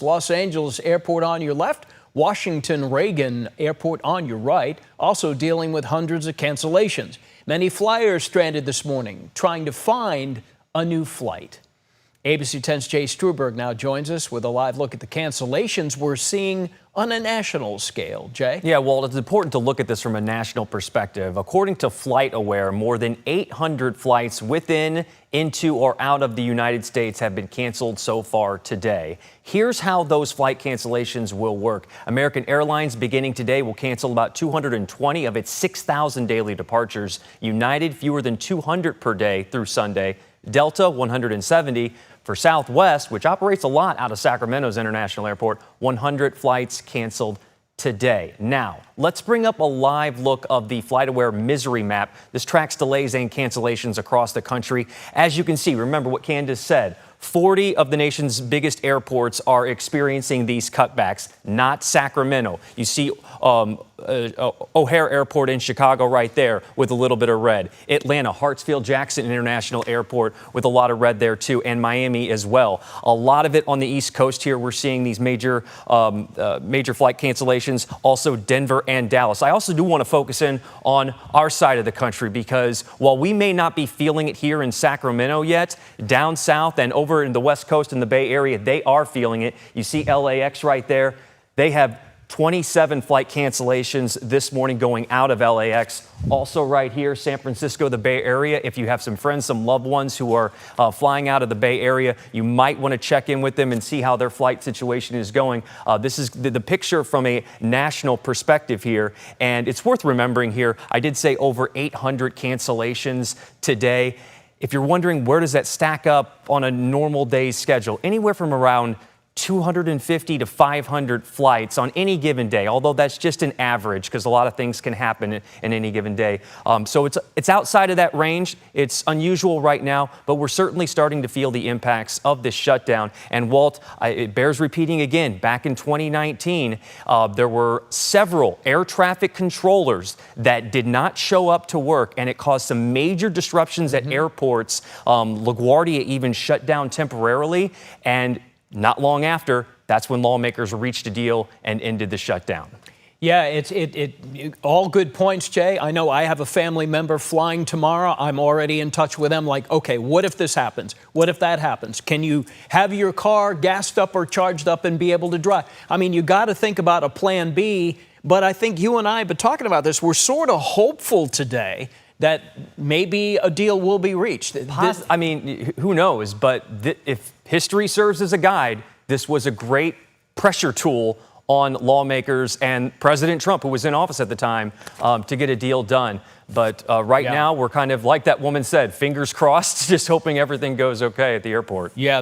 Los Angeles Airport on your left, Washington Reagan Airport on your right, also dealing with hundreds of cancellations. Many flyers stranded this morning trying to find a new flight. ABC 10's Jay Strubberg now joins us with a live look at the cancellations we're seeing on a national scale. Jay? Yeah, well, it's important to look at this from a national perspective. According to FlightAware, more than 800 flights within, into, or out of the United States have been canceled so far today. Here's how those flight cancellations will work. American Airlines, beginning today, will cancel about 220 of its 6,000 daily departures. United, fewer than 200 per day through Sunday. Delta, 170. For Southwest, which operates a lot out of Sacramento's International Airport, 100 flights canceled today. Now, let's bring up a live look of the FlightAware misery map. This tracks delays and cancellations across the country. As you can see, remember what Candace said, 40 of the nation's biggest airports are experiencing these cutbacks, not Sacramento. You see O'Hare Airport in Chicago right there with a little bit of red. Atlanta, Hartsfield-Jackson International Airport with a lot of red there too, and Miami as well. A lot of it on the East Coast here. We're seeing these major flight cancellations, also Denver and Dallas. I also do want to focus in on our side of the country because while we may not be feeling it here in Sacramento yet, down south and over in the West Coast in the Bay Area, they are feeling it. You see LAX right there. They have 27 flight cancellations this morning going out of LAX. Also right here, San Francisco, the Bay Area. If you have some friends, some loved ones who are flying out of the Bay Area, you might want to check in with them and see how their flight situation is going. This is the picture from a national perspective here. And it's worth remembering here, I did say over 800 cancellations today. If you're wondering where does that stack up on a normal day's schedule, anywhere from around 250 to 500 flights on any given day, although that's just an average because a lot of things can happen in any given day. So it's outside of that range. It's unusual right now, but we're certainly starting to feel the impacts of this shutdown. And Walt, it bears repeating again, back in 2019, there were several air traffic controllers that did not show up to work, and it caused some major disruptions at airports. LaGuardia even shut down temporarily, and not long after, that's when lawmakers reached a deal and ended the shutdown. Yeah, all good points, Jay. I know I have a family member flying tomorrow. I'm already in touch with them like, okay, what if this happens? What if that happens? Can you have your car gassed up or charged up and be able to drive? I mean, you got to think about a plan B, but I think you and I have been talking about this. We're sort of hopeful today that maybe a deal will be reached. I mean, who knows? But if history serves as a guide, this was a great pressure tool on lawmakers and President Trump, who was in office at the time, to get a deal done. But right now, we're kind of, like that woman said, fingers crossed, just hoping everything goes okay at the airport. Yeah.